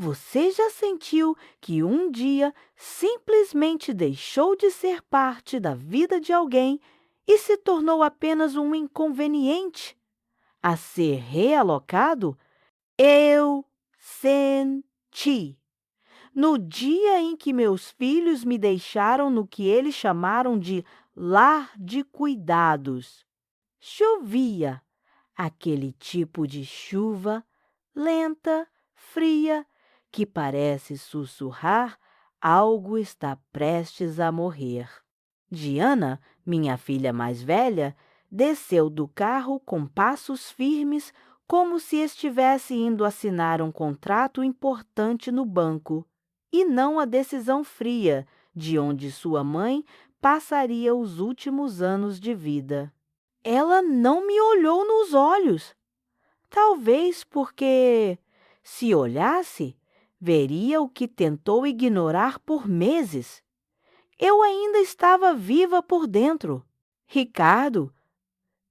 Você já sentiu que um dia simplesmente deixou de ser parte da vida de alguém e se tornou apenas um inconveniente a ser realocado? Eu senti. No dia em que meus filhos me deixaram no que eles chamaram de lar de cuidados. Chovia, aquele tipo de chuva lenta, fria, que parece sussurrar: algo está prestes a morrer. Diana, minha filha mais velha, desceu do carro com passos firmes, como se estivesse indo assinar um contrato importante no banco, e não a decisão fria de onde sua mãe passaria os últimos anos de vida. Ela não me olhou nos olhos. Talvez porque, se olhasse, veria o que tentou ignorar por meses. Eu ainda estava viva por dentro. Ricardo,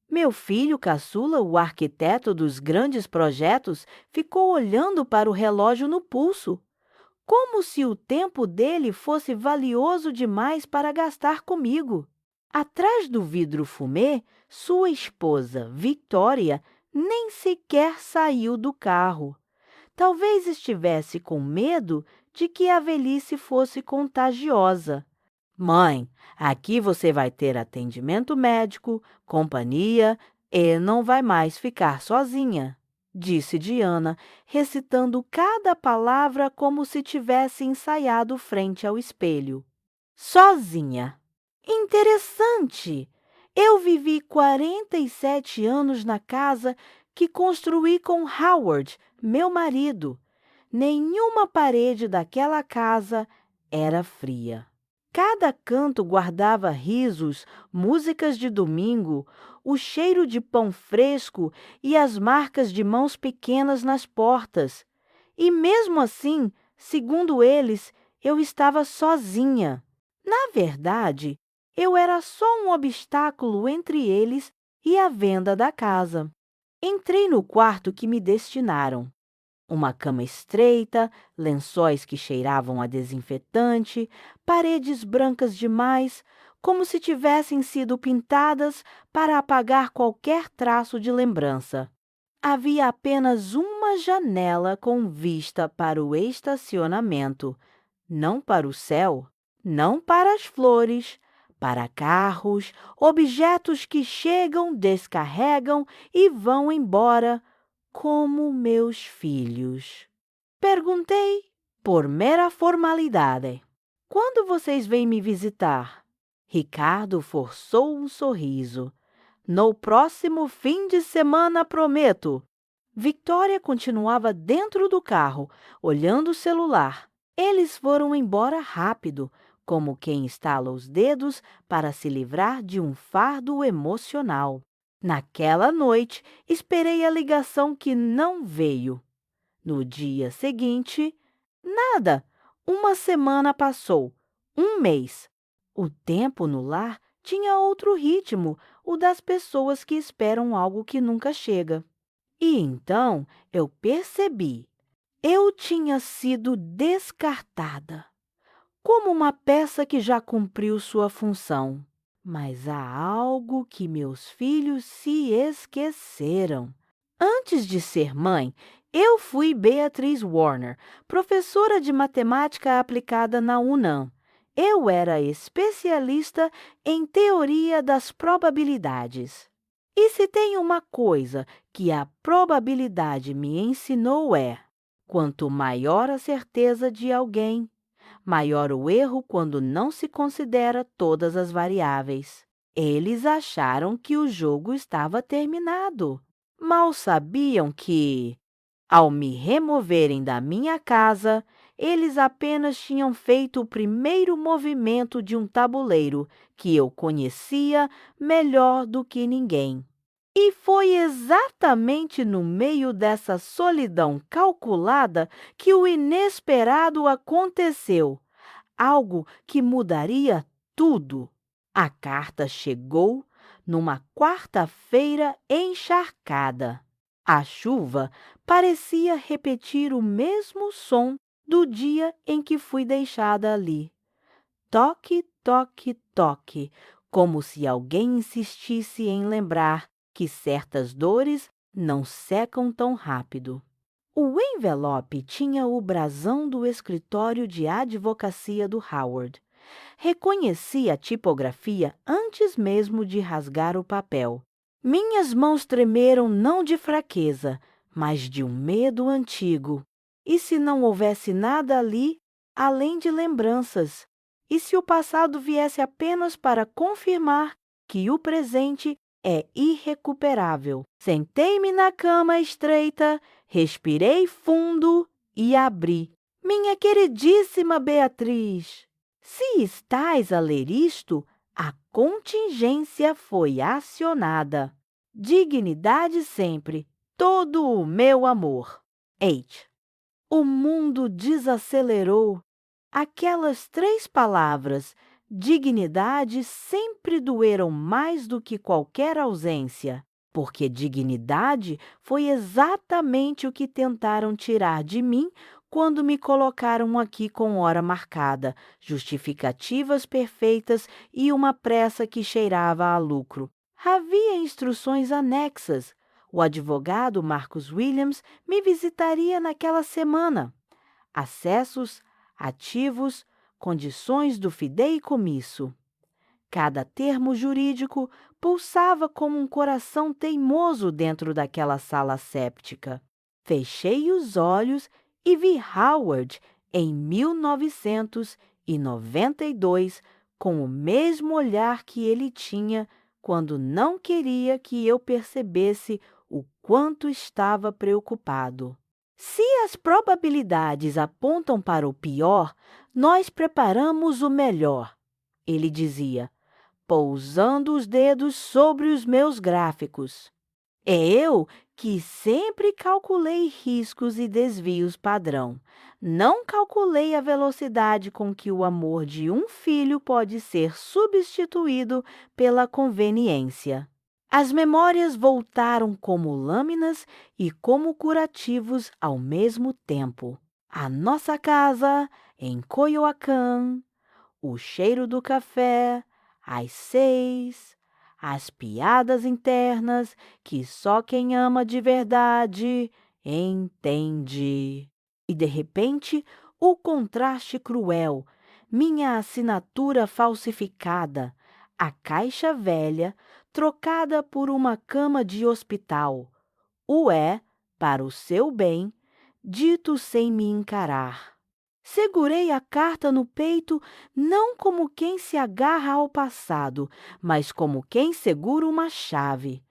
meu filho caçula, o arquiteto dos grandes projetos, ficou olhando para o relógio no pulso, como se o tempo dele fosse valioso demais para gastar comigo. Atrás do vidro fumê, sua esposa, Victoria, nem sequer saiu do carro. Talvez estivesse com medo de que a velhice fosse contagiosa. Mãe, aqui você vai ter atendimento médico, companhia e não vai mais ficar sozinha, disse Diana, recitando cada palavra como se tivesse ensaiado frente ao espelho. Sozinha. Interessante! Eu vivi 47 anos na casa que construí com Howard, meu marido. Nenhuma parede daquela casa era fria. Cada canto guardava risos, músicas de domingo, o cheiro de pão fresco e as marcas de mãos pequenas nas portas. E mesmo assim, segundo eles, eu estava sozinha. Na verdade, eu era só um obstáculo entre eles e a venda da casa. Entrei no quarto que me destinaram. Uma cama estreita, lençóis que cheiravam a desinfetante, paredes brancas demais, como se tivessem sido pintadas para apagar qualquer traço de lembrança. Havia apenas uma janela com vista para o estacionamento, não para o céu, não para as flores, para carros, objetos que chegam, descarregam e vão embora, como meus filhos. Perguntei, por mera formalidade: quando vocês vêm me visitar? Ricardo forçou um sorriso. No próximo fim de semana, prometo. Victoria continuava dentro do carro, olhando o celular. Eles foram embora rápido, como quem estala os dedos para se livrar de um fardo emocional. Naquela noite, esperei a ligação que não veio. No dia seguinte, nada. Uma semana passou, um mês. O tempo no lar tinha outro ritmo, o das pessoas que esperam algo que nunca chega. E então eu percebi. Eu tinha sido descartada, como uma peça que já cumpriu sua função. Mas há algo que meus filhos se esqueceram. Antes de ser mãe, eu fui Beatriz Warner, professora de matemática aplicada na UNAM. Eu era especialista em teoria das probabilidades. E se tem uma coisa que a probabilidade me ensinou é: quanto maior a certeza de alguém, maior o erro quando não se considera todas as variáveis. Eles acharam que o jogo estava terminado. Mal sabiam que, ao me removerem da minha casa, eles apenas tinham feito o primeiro movimento de um tabuleiro que eu conhecia melhor do que ninguém. E foi exatamente no meio dessa solidão calculada que o inesperado aconteceu, algo que mudaria tudo. A carta chegou numa quarta-feira encharcada. A chuva parecia repetir o mesmo som do dia em que fui deixada ali. Toque, toque, toque, como se alguém insistisse em lembrar que certas dores não secam tão rápido. O envelope tinha o brasão do escritório de advocacia do Howard. Reconheci a tipografia antes mesmo de rasgar o papel. Minhas mãos tremeram não de fraqueza, mas de um medo antigo. E se não houvesse nada ali, além de lembranças? E se o passado viesse apenas para confirmar que o presente é irrecuperável? Sentei-me na cama estreita, respirei fundo e abri. Minha queridíssima Beatriz! Se estás a ler isto, a contingência foi acionada. Dignidade sempre, todo o meu amor. H. O mundo desacelerou. Aquelas 3 palavras, dignidade, sempre doeram mais do que qualquer ausência, porque dignidade foi exatamente o que tentaram tirar de mim quando me colocaram aqui com hora marcada, justificativas perfeitas e uma pressa que cheirava a lucro. Havia instruções anexas. O advogado Marcus Williams me visitaria naquela semana. Acessos, ativos, condições do fideicomisso. Cada termo jurídico pulsava como um coração teimoso dentro daquela sala séptica. Fechei os olhos e vi Howard em 1992 com o mesmo olhar que ele tinha quando não queria que eu percebesse o quanto estava preocupado. Se as probabilidades apontam para o pior, nós preparamos o melhor, ele dizia, pousando os dedos sobre os meus gráficos. É eu que sempre calculei riscos e desvios padrão. Não calculei a velocidade com que o amor de um filho pode ser substituído pela conveniência. As memórias voltaram como lâminas e como curativos ao mesmo tempo. A nossa casa em Coyoacán, o cheiro do café, às 6, as piadas internas que só quem ama de verdade entende. E, de repente, o contraste cruel, minha assinatura falsificada, a caixa velha trocada por uma cama de hospital. O é, para o seu bem, dito sem me encarar. Segurei a carta no peito não como quem se agarra ao passado, mas como quem segura uma chave.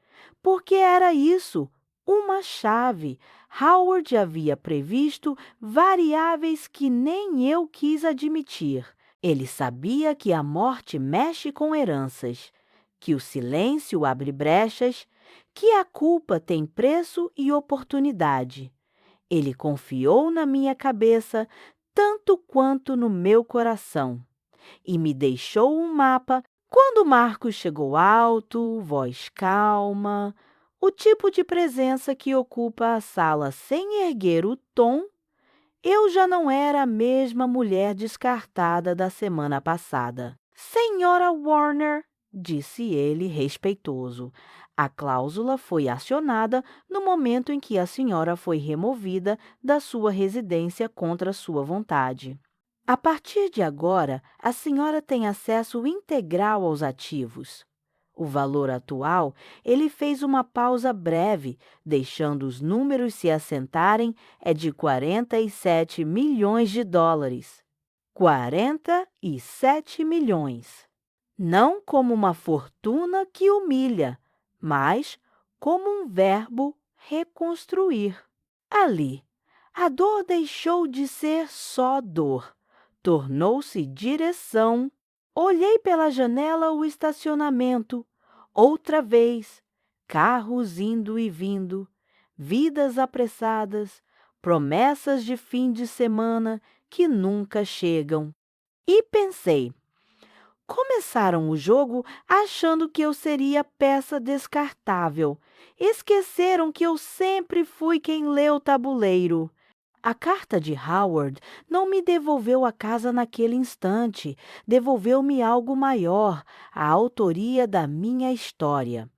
Porque era isso, uma chave. Howard havia previsto variáveis que nem eu quis admitir. Ele sabia que a morte mexe com heranças, que o silêncio abre brechas, que a culpa tem preço e oportunidade. Ele confiou na minha cabeça tanto quanto no meu coração, e me deixou um mapa quando Marcos chegou alto, voz calma, o tipo de presença que ocupa a sala sem erguer o tom. Eu já não era a mesma mulher descartada da semana passada. Senhora Warner, disse ele respeitoso. A cláusula foi acionada no momento em que a senhora foi removida da sua residência contra sua vontade. A partir de agora, a senhora tem acesso integral aos ativos. O valor atual, ele fez uma pausa breve, deixando os números se assentarem, é de 47 milhões de dólares. 47 milhões. Não como uma fortuna que humilha, mas como um verbo reconstruir. Ali, a dor deixou de ser só dor, tornou-se direção. Olhei pela janela o estacionamento. Outra vez, carros indo e vindo, vidas apressadas, promessas de fim de semana que nunca chegam. E pensei, Começaram o jogo achando que eu seria peça descartável. Esqueceram que eu sempre fui quem lê o tabuleiro. A carta de Howard não me devolveu a casa naquele instante, devolveu-me algo maior, a autoria da minha história.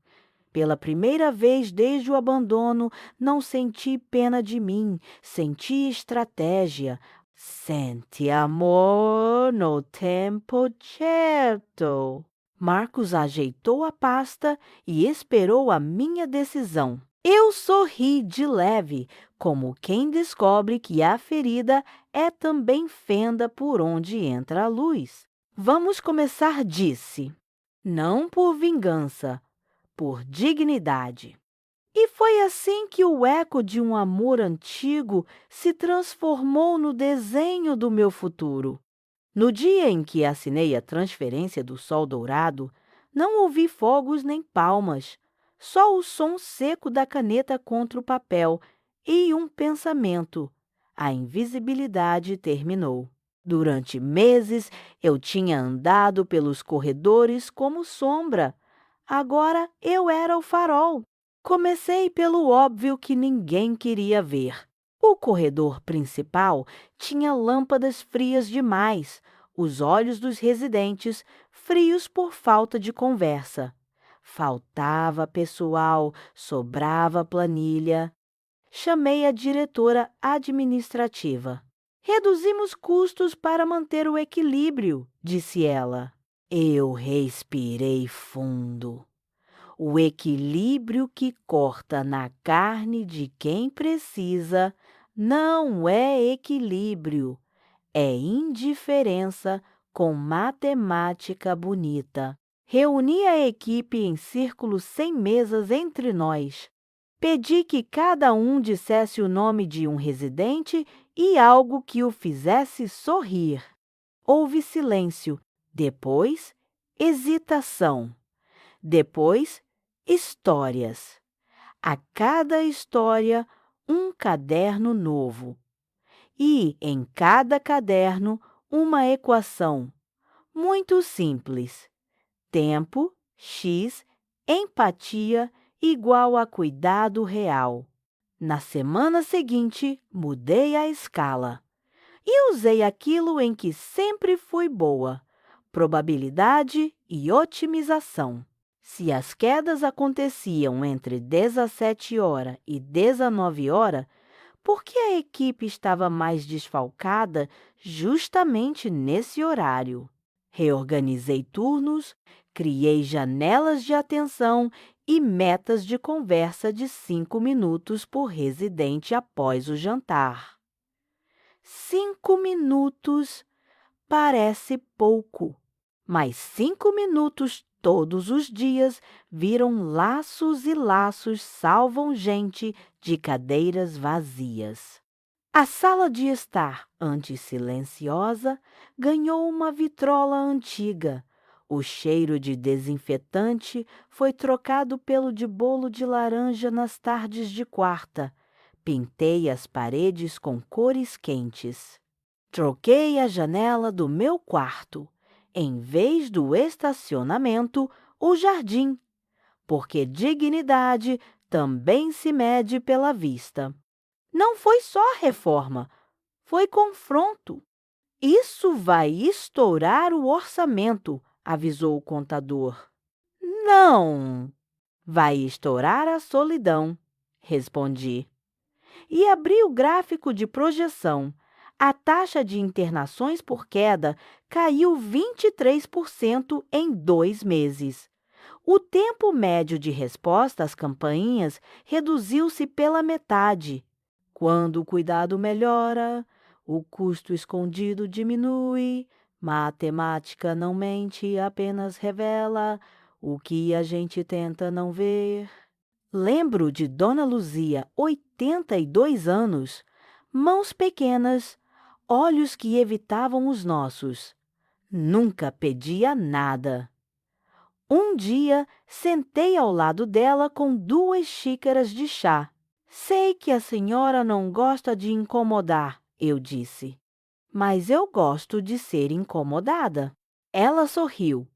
Pela primeira vez desde o abandono, não senti pena de mim, senti estratégia. Senti amor no tempo certo. Marcos ajeitou a pasta e esperou a minha decisão. Eu sorri de leve, como quem descobre que a ferida é também fenda por onde entra a luz. Vamos começar, disse. Não por vingança, por dignidade. E foi assim que o eco de um amor antigo se transformou no desenho do meu futuro. No dia em que assinei a transferência do Sol Dourado, não ouvi fogos nem palmas, só o som seco da caneta contra o papel e um pensamento. A invisibilidade terminou. Durante meses, eu tinha andado pelos corredores como sombra. Agora eu era o farol. Comecei pelo óbvio que ninguém queria ver. O corredor principal tinha lâmpadas frias demais, os olhos dos residentes frios por falta de conversa. Faltava pessoal, sobrava planilha. Chamei a diretora administrativa. Reduzimos custos para manter o equilíbrio, disse ela. Eu respirei fundo. O equilíbrio que corta na carne de quem precisa não é equilíbrio, é indiferença com matemática bonita. Reuni a equipe em círculo sem mesas entre nós. Pedi que cada um dissesse o nome de um residente e algo que o fizesse sorrir. Houve silêncio, depois hesitação, depois histórias. A cada história, um caderno novo. E, em cada caderno, uma equação. Muito simples. Tempo, x, empatia, igual a cuidado real. Na semana seguinte, mudei a escala. E usei aquilo em que sempre fui boa: probabilidade e otimização. Se as quedas aconteciam entre 17 horas e 19 horas, por que a equipe estava mais desfalcada justamente nesse horário? Reorganizei turnos, criei janelas de atenção e metas de conversa de 5 minutos por residente após o jantar. 5 minutos parece pouco, mas 5 minutos todos os dias viram laços e laços salvam gente de cadeiras vazias. A sala de estar, antes silenciosa, ganhou uma vitrola antiga. O cheiro de desinfetante foi trocado pelo de bolo de laranja nas tardes de quarta. Pintei as paredes com cores quentes. Troquei a janela do meu quarto. Em vez do estacionamento, o jardim, porque dignidade também se mede pela vista. Não foi só reforma, foi confronto. Isso vai estourar o orçamento, avisou o contador. Não, vai estourar a solidão, respondi. E abri o gráfico de projeção. A taxa de internações por queda caiu 23% em 2 meses. O tempo médio de resposta às campainhas reduziu-se pela metade. Quando o cuidado melhora, o custo escondido diminui. Matemática não mente, apenas revela o que a gente tenta não ver. Lembro de Dona Luzia, 82 anos, mãos pequenas, olhos que evitavam os nossos. Nunca pedia nada. Um dia, sentei ao lado dela com 2 xícaras de chá. Sei que a senhora não gosta de incomodar, eu disse. Mas eu gosto de ser incomodada. Ela sorriu.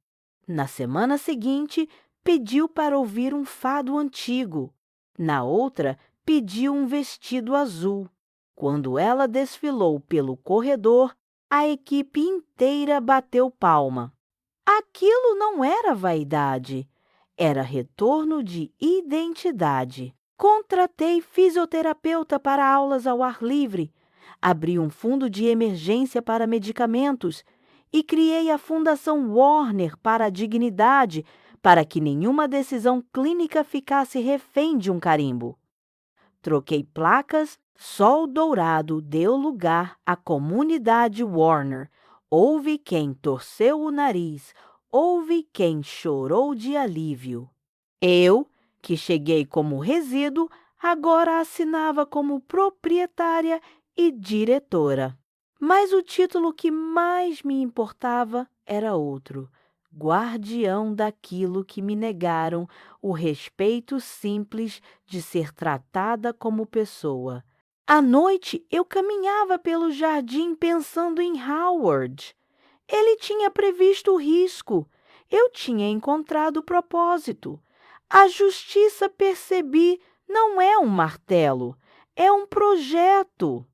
Na semana seguinte, pediu para ouvir um fado antigo. Na outra, pediu um vestido azul. Quando ela desfilou pelo corredor, a equipe inteira bateu palma. Aquilo não era vaidade, era retorno de identidade. Contratei fisioterapeuta para aulas ao ar livre, abri um fundo de emergência para medicamentos e criei a Fundação Warner para a Dignidade, para que nenhuma decisão clínica ficasse refém de um carimbo. Troquei placas, Sol Dourado deu lugar à comunidade Warner. Houve quem torceu o nariz, houve quem chorou de alívio. Eu, que cheguei como resíduo, agora assinava como proprietária e diretora. Mas o título que mais me importava era outro: guardião daquilo que me negaram, o respeito simples de ser tratada como pessoa. À noite, eu caminhava pelo jardim pensando em Howard. Ele tinha previsto o risco. Eu tinha encontrado o propósito. A justiça, percebi, não é um martelo, é um projeto.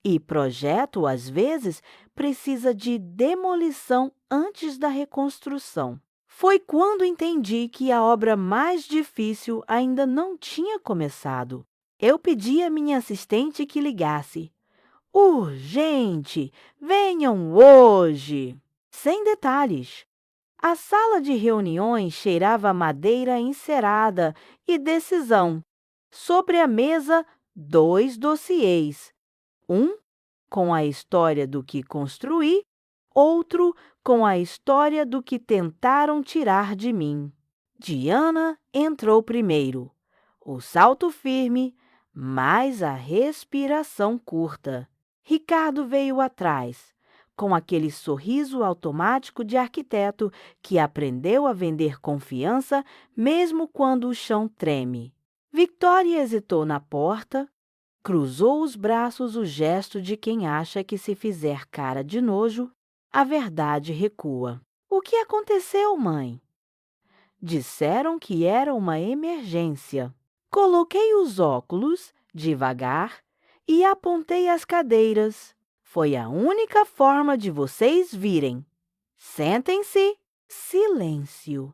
E projeto, às vezes, precisa de demolição antes da reconstrução. Foi quando entendi que a obra mais difícil ainda não tinha começado. Eu pedi à minha assistente que ligasse. Urgente! Venham hoje! Sem detalhes. A sala de reuniões cheirava a madeira encerada e decisão. Sobre a mesa, 2 dossiês. Um com a história do que construí, outro com a história do que tentaram tirar de mim. Diana entrou primeiro. O salto firme, mais a respiração curta. Ricardo veio atrás, com aquele sorriso automático de arquiteto que aprendeu a vender confiança mesmo quando o chão treme. Victoria hesitou na porta, cruzou os braços, o gesto de quem acha que se fizer cara de nojo, a verdade recua. O que aconteceu, mãe? Disseram que era uma emergência. Coloquei os óculos, devagar, e apontei as cadeiras. Foi a única forma de vocês virem. Sentem-se. Silêncio.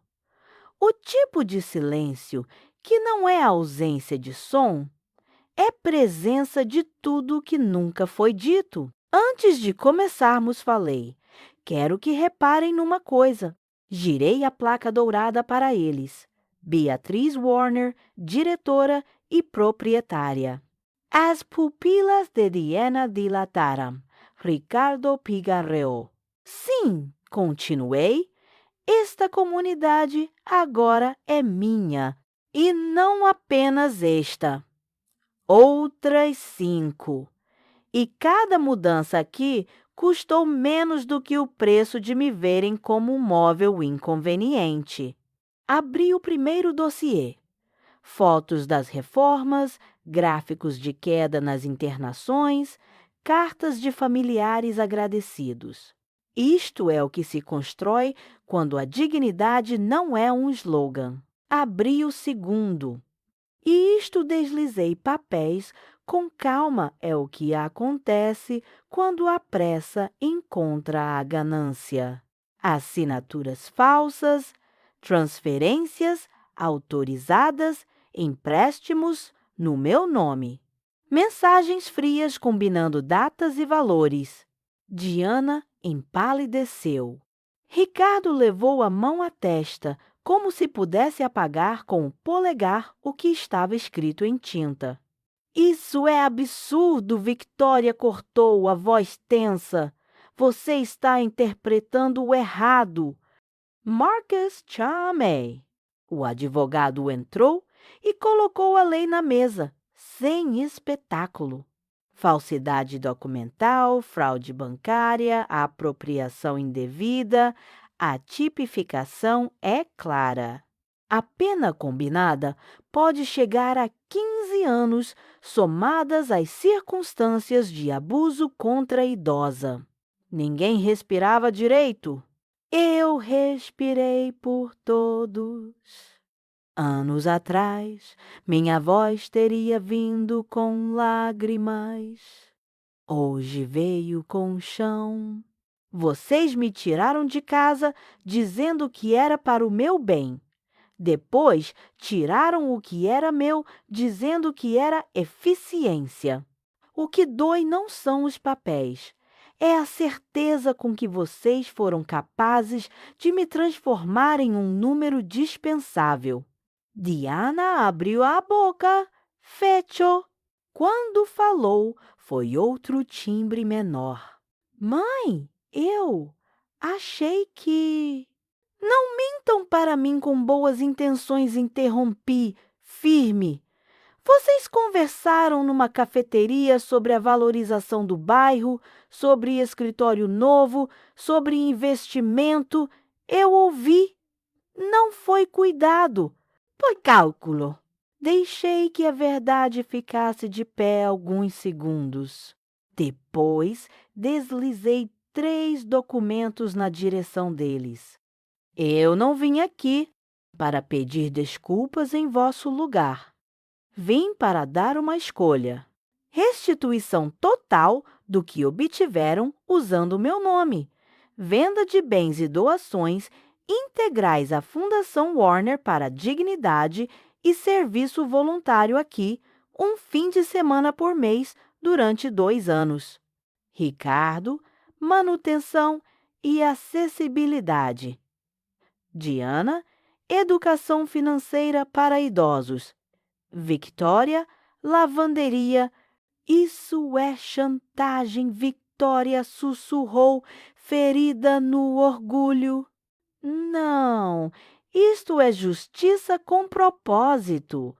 O tipo de silêncio que não é ausência de som, é presença de tudo que nunca foi dito. Antes de começarmos, falei: quero que reparem numa coisa. Girei a placa dourada para eles. Beatriz Warner, diretora e proprietária. As pupilas de Diana dilataram. Ricardo pigarreou. Sim, continuei. Esta comunidade agora é minha, e não apenas esta. Outras 5. E cada mudança aqui custou menos do que o preço de me verem como um móvel inconveniente. Abri o primeiro dossiê. Fotos das reformas, gráficos de queda nas internações, cartas de familiares agradecidos. Isto é o que se constrói quando a dignidade não é um slogan. Abri o segundo. E isto deslizei papéis com calma, é o que acontece quando a pressa encontra a ganância. Assinaturas falsas, transferências autorizadas, empréstimos no meu nome. Mensagens frias combinando datas e valores. Diana empalideceu. Ricardo levou a mão à testa, como se pudesse apagar com o polegar o que estava escrito em tinta. Isso é absurdo, Victoria cortou, a voz tensa. Você está interpretando o errado. Marcus Chamey. O advogado entrou e colocou a lei na mesa, sem espetáculo. Falsidade documental, fraude bancária, apropriação indevida, a tipificação é clara. A pena combinada pode chegar a 15 anos, somadas às circunstâncias de abuso contra a idosa. Ninguém respirava direito. Eu respirei por todos. Anos atrás, minha voz teria vindo com lágrimas. Hoje veio com chão. Vocês me tiraram de casa dizendo que era para o meu bem. Depois, tiraram o que era meu dizendo que era eficiência. O que dói não são os papéis. É a certeza com que vocês foram capazes de me transformar em um número dispensável. Diana abriu a boca. Fechou. Quando falou, foi outro timbre menor. Mãe, eu achei que... Não mintam para mim com boas intenções, interrompi, firme. Vocês conversaram numa cafeteria sobre a valorização do bairro, sobre escritório novo, sobre investimento. Eu ouvi. Não foi cuidado, foi cálculo. Deixei que a verdade ficasse de pé alguns segundos. Depois, deslizei 3 documentos na direção deles. Eu não vim aqui para pedir desculpas em vosso lugar. Vim para dar uma escolha. Restituição total do que obtiveram usando o meu nome. Venda de bens e doações integrais à Fundação Warner para a Dignidade e serviço voluntário aqui, um fim de semana por mês durante 2 anos. Ricardo, manutenção e acessibilidade. Diana, educação financeira para idosos. Victória, lavanderia. Isso é chantagem, Victória sussurrou, ferida no orgulho. Não, isto é justiça com propósito.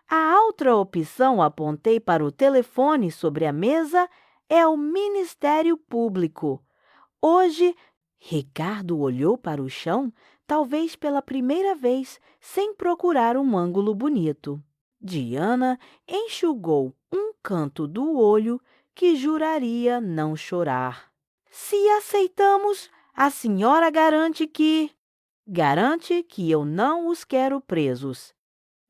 A outra opção, apontei para o telefone sobre a mesa, é o Ministério Público. Hoje, Ricardo olhou para o chão, talvez pela primeira vez, sem procurar um ângulo bonito. Diana enxugou um canto do olho que juraria não chorar. Se aceitamos, a senhora garante que... Garante que eu não os quero presos.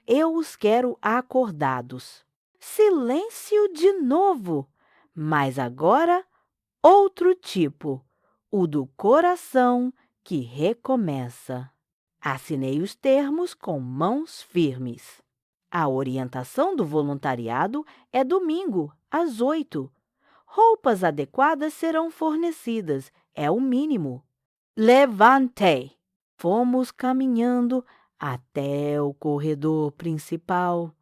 Eu os quero acordados. Silêncio de novo, mas agora outro tipo, o do coração que recomeça. Assinei os termos com mãos firmes. A orientação do voluntariado é domingo, às 8. Roupas adequadas serão fornecidas, é o mínimo. Levantei. Fomos caminhando até o corredor principal.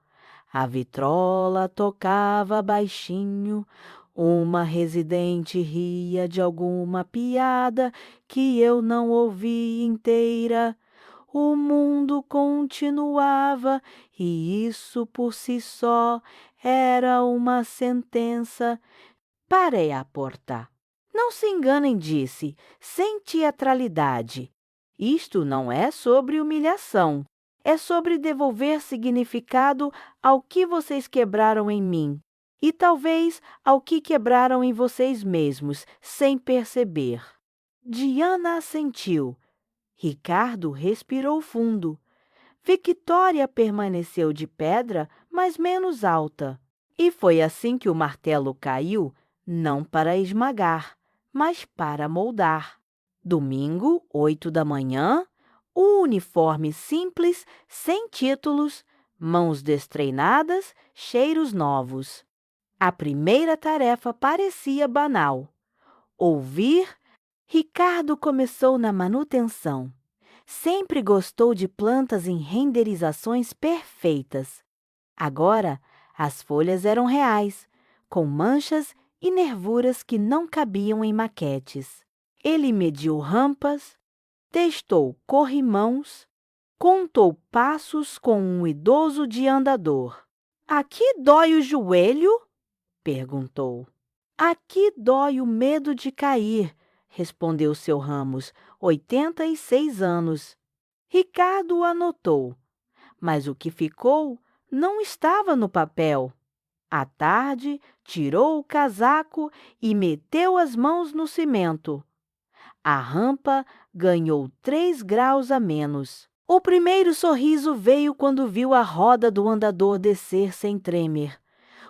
A vitrola tocava baixinho. Uma residente ria de alguma piada que eu não ouvi inteira. O mundo continuava e isso por si só era uma sentença. Parei à porta. Não se enganem, disse, sem teatralidade. Isto não é sobre humilhação. É sobre devolver significado ao que vocês quebraram em mim e talvez ao que quebraram em vocês mesmos, sem perceber. Diana assentiu. Ricardo respirou fundo. Victória permaneceu de pedra, mas menos alta. E foi assim que o martelo caiu, não para esmagar, mas para moldar. Domingo, 8 da manhã, o uniforme simples, sem títulos, mãos destreinadas, cheiros novos. A primeira tarefa parecia banal. Ouvir. Ricardo começou na manutenção. Sempre gostou de plantas em renderizações perfeitas. Agora, as folhas eram reais, com manchas e nervuras que não cabiam em maquetes. Ele mediu rampas, testou corrimãos, contou passos com um idoso de andador. Aqui dói o joelho? Perguntou. Aqui dói o medo de cair, respondeu seu Ramos, 86 anos. Ricardo anotou, mas o que ficou não estava no papel. À tarde, tirou o casaco e meteu as mãos no cimento. A rampa ganhou 3 graus a menos. O primeiro sorriso veio quando viu a roda do andador descer sem tremer.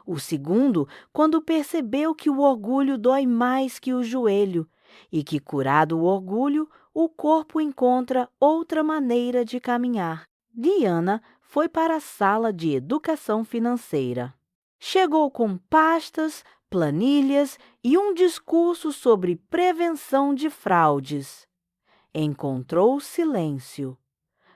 O segundo, quando percebeu que o orgulho dói mais que o joelho e que, curado o orgulho, o corpo encontra outra maneira de caminhar. Diana foi para a sala de educação financeira. Chegou com pastas, planilhas e um discurso sobre prevenção de fraudes. Encontrou silêncio,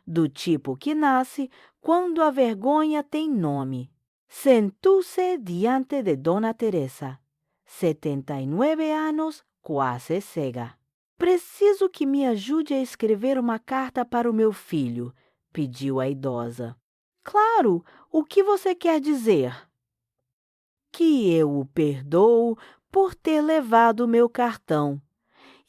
do tipo que nasce quando a vergonha tem nome. Sentou-se diante de Dona Teresa, 79 anos, quase cega. Preciso que me ajude a escrever uma carta para o meu filho, pediu a idosa. Claro, o que você quer dizer? Que eu o perdoo por ter levado meu cartão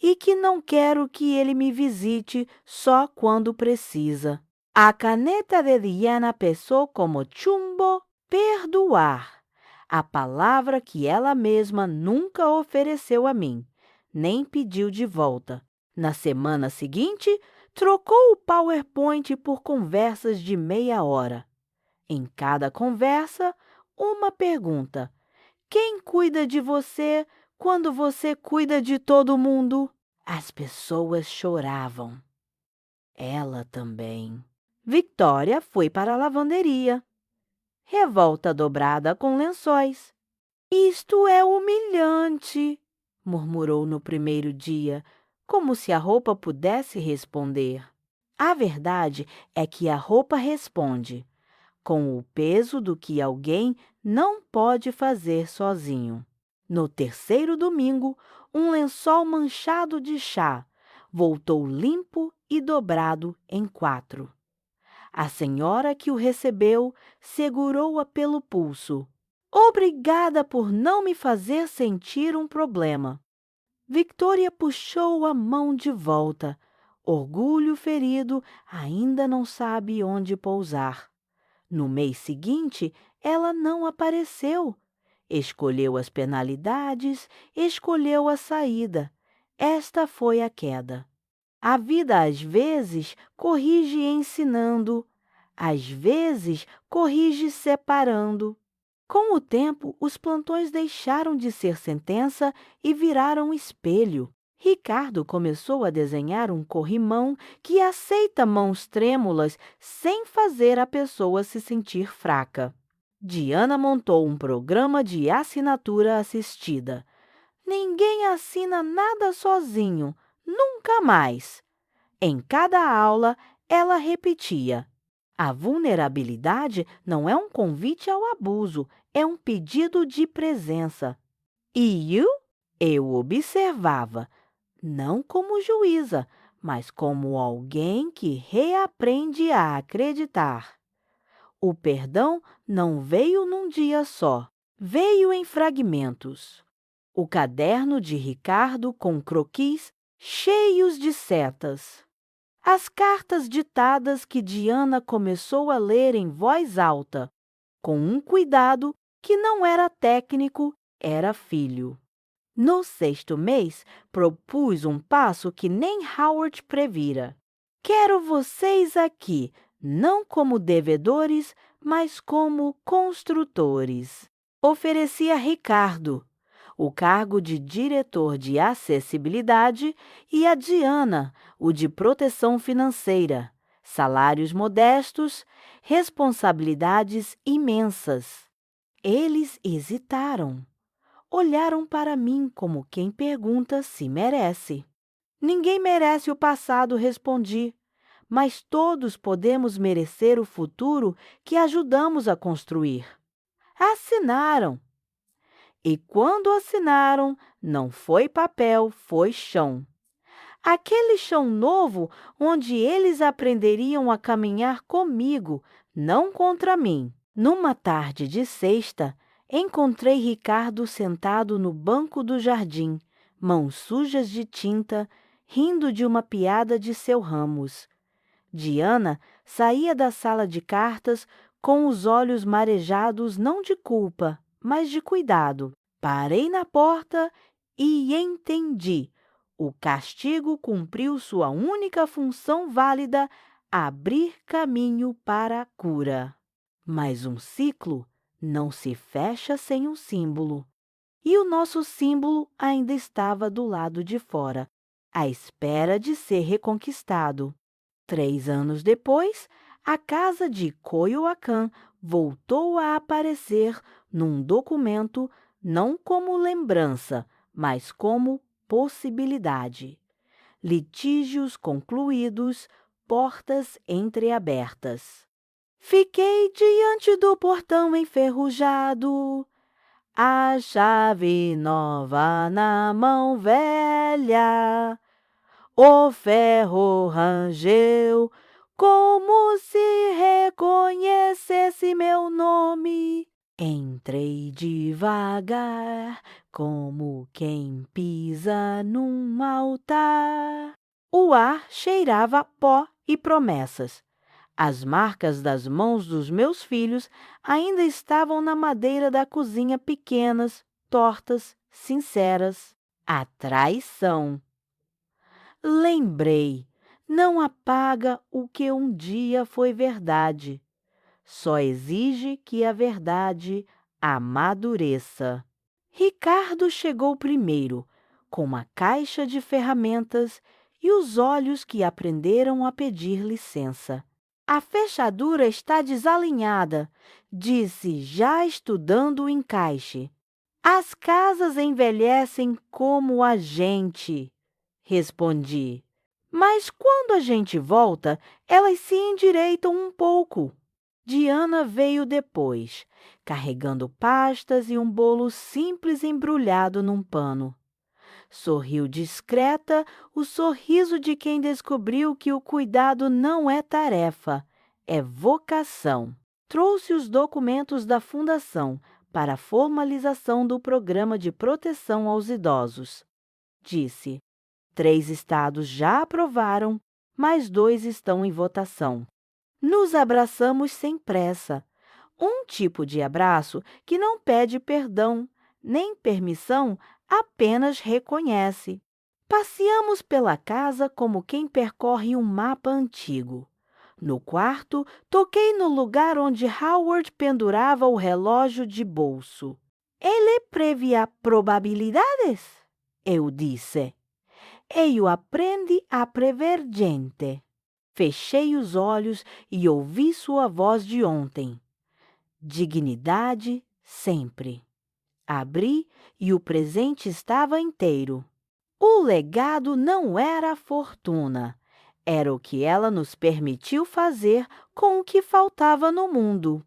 e que não quero que ele me visite só quando precisa. A caneta de Diana pesou como chumbo. Perdoar, a palavra que ela mesma nunca ofereceu a mim, nem pediu de volta. Na semana seguinte, trocou o PowerPoint por conversas de meia hora. Em cada conversa, uma pergunta. Quem cuida de você quando você cuida de todo mundo? As pessoas choravam. Ela também. Victoria foi para a lavanderia. Revolta dobrada com lençóis. Isto é humilhante, murmurou no primeiro dia, como se a roupa pudesse responder. A verdade é que a roupa responde, com o peso do que alguém não pode fazer sozinho. No terceiro domingo, um lençol manchado de chá voltou limpo e dobrado em 4. A senhora que o recebeu segurou-a pelo pulso. Obrigada por não me fazer sentir um problema. Victoria puxou a mão de volta. Orgulho ferido ainda não sabe onde pousar. No mês seguinte, ela não apareceu. Escolheu as penalidades, escolheu a saída. Esta foi a queda. A vida, às vezes, corrige ensinando, às vezes, corrige separando. Com o tempo, os plantões deixaram de ser sentença e viraram espelho. Ricardo começou a desenhar um corrimão que aceita mãos trêmulas sem fazer a pessoa se sentir fraca. Diana montou um programa de assinatura assistida. Ninguém assina nada sozinho. Nunca mais. Em cada aula, ela repetia: a vulnerabilidade não é um convite ao abuso, é um pedido de presença. E eu observava, não como juíza, mas como alguém que reaprende a acreditar. O perdão não veio num dia só, veio em fragmentos. O caderno de Ricardo com croquis cheios de setas. As cartas ditadas que Diana começou a ler em voz alta, com um cuidado que não era técnico, era filho. No 6º mês, propus um passo que nem Howard previra. Quero vocês aqui, não como devedores, mas como construtores. Ofereci a Ricardo o cargo de diretor de acessibilidade e a Diana o de proteção financeira, salários modestos, responsabilidades imensas. Eles hesitaram. Olharam para mim como quem pergunta se merece. Ninguém merece o passado, respondi, mas todos podemos merecer o futuro que ajudamos a construir. Assinaram. E quando assinaram, não foi papel, foi chão. Aquele chão novo onde eles aprenderiam a caminhar comigo, não contra mim. Numa tarde de sexta, encontrei Ricardo sentado no banco do jardim, mãos sujas de tinta, rindo de uma piada de seu Ramos. Diana saía da sala de cartas com os olhos marejados não de culpa, mas de cuidado. Parei na porta e entendi. O castigo cumpriu sua única função válida, abrir caminho para a cura. Mas um ciclo não se fecha sem um símbolo. E o nosso símbolo ainda estava do lado de fora, à espera de ser reconquistado. 3 anos depois, a casa de Coyoacán voltou a aparecer num documento não como lembrança, mas como possibilidade. Litígios concluídos, portas entreabertas. Fiquei diante do portão enferrujado, a chave nova na mão velha. O ferro rangeu, como se reconhecesse meu nome. Entrei devagar, como quem pisa num altar. O ar cheirava a pó e promessas. As marcas das mãos dos meus filhos ainda estavam na madeira da cozinha, pequenas, tortas, sinceras. A traição. Lembrei, não apaga o que um dia foi verdade. Só exige que a verdade amadureça. Ricardo chegou primeiro, com uma caixa de ferramentas e os olhos que aprenderam a pedir licença. A fechadura está desalinhada, disse, já estudando o encaixe. As casas envelhecem como a gente, respondi. Mas quando a gente volta, elas se endireitam um pouco. Diana veio depois, carregando pastas e um bolo simples embrulhado num pano. Sorriu discreta, o sorriso de quem descobriu que o cuidado não é tarefa, é vocação. Trouxe os documentos da Fundação para a formalização do Programa de Proteção aos Idosos. Disse, 3 estados já aprovaram, mais 2 estão em votação. Nos abraçamos sem pressa. Um tipo de abraço que não pede perdão, nem permissão, apenas reconhece. Passeamos pela casa como quem percorre um mapa antigo. No quarto, toquei no lugar onde Howard pendurava o relógio de bolso. Ele previa probabilidades? Eu disse. Eu aprendi a prever gente. Fechei os olhos e ouvi sua voz de ontem. Dignidade sempre. Abri e o presente estava inteiro. O legado não era a fortuna. Era o que ela nos permitiu fazer com o que faltava no mundo.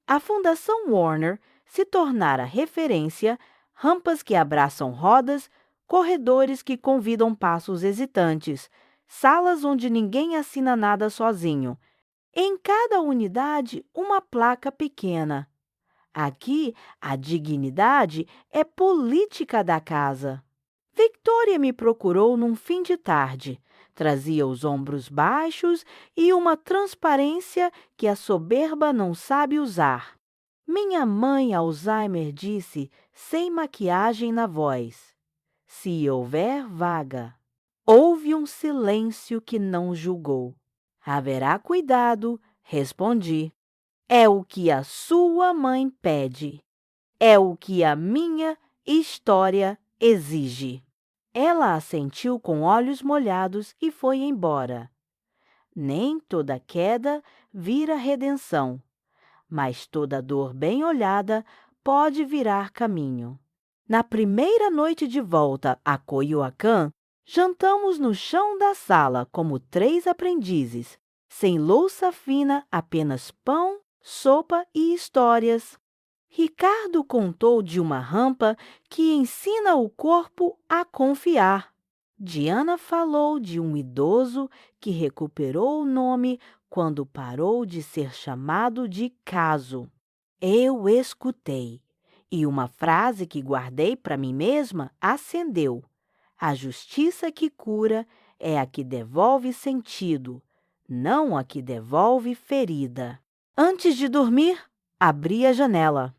A Fundação Warner se tornara referência, rampas que abraçam rodas, corredores que convidam passos hesitantes, salas onde ninguém assina nada sozinho. Em cada unidade, uma placa pequena. Aqui, a dignidade é política da casa. Victoria me procurou num fim de tarde. Trazia os ombros baixos e uma transparência que a soberba não sabe usar. Minha mãe Alzheimer disse, sem maquiagem na voz. Se houver vaga. Houve um silêncio que não julgou. Haverá cuidado, respondi. É o que a sua mãe pede. É o que a minha história exige. Ela assentiu com olhos molhados e foi embora. Nem toda queda vira redenção, mas toda dor bem olhada pode virar caminho. Na primeira noite de volta a Coyoacán, jantamos no chão da sala como 3 aprendizes, sem louça fina, apenas pão, sopa e histórias. Ricardo contou de uma rampa que ensina o corpo a confiar. Diana falou de um idoso que recuperou o nome quando parou de ser chamado de Caso. Eu escutei, e uma frase que guardei para mim mesma acendeu. A justiça que cura é a que devolve sentido, não a que devolve ferida. Antes de dormir, abri a janela.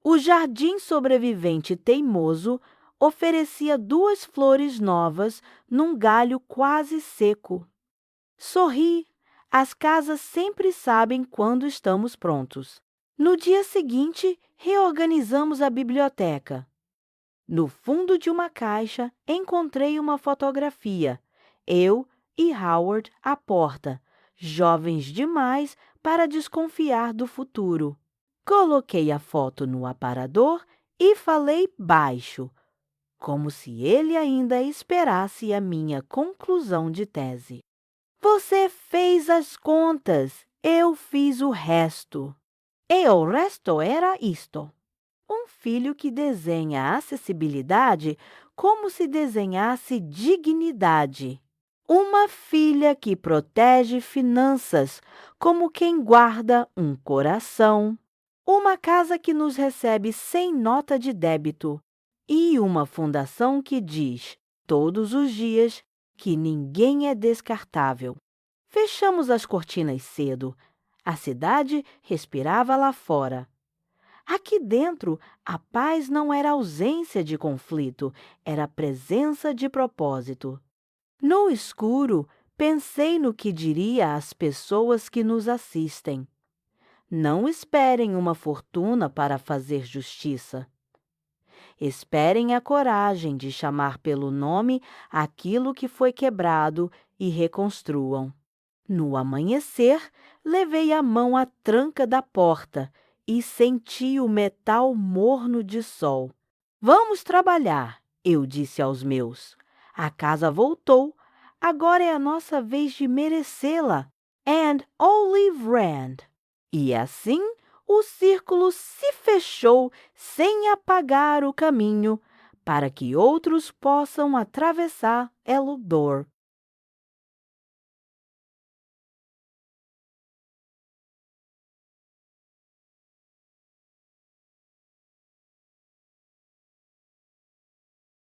O jardim sobrevivente teimoso, oferecia 2 flores novas num galho quase seco. Sorri. As casas sempre sabem quando estamos prontos. No dia seguinte, reorganizamos a biblioteca. No fundo de uma caixa, encontrei uma fotografia. Eu e Howard à porta, jovens demais para desconfiar do futuro. Coloquei a foto no aparador e falei baixo, como se ele ainda esperasse a minha conclusão de tese. Você fez as contas, eu fiz o resto. E o resto era isto. Um filho que desenha acessibilidade como se desenhasse dignidade. Uma filha que protege finanças como quem guarda um coração. Uma casa que nos recebe sem nota de débito. E uma fundação que diz, todos os dias, que ninguém é descartável. Fechamos as cortinas cedo. A cidade respirava lá fora. Aqui dentro, a paz não era ausência de conflito, era presença de propósito. No escuro, pensei no que diria às pessoas que nos assistem. Não esperem uma fortuna para fazer justiça. Esperem a coragem de chamar pelo nome aquilo que foi quebrado e reconstruam. No amanhecer, levei a mão à tranca da porta e senti o metal morno de sol. Vamos trabalhar, eu disse aos meus. A casa voltou. Agora é a nossa vez de merecê-la. And Olive Rand. E assim o círculo se fechou sem apagar o caminho para que outros possam atravessar Eludor.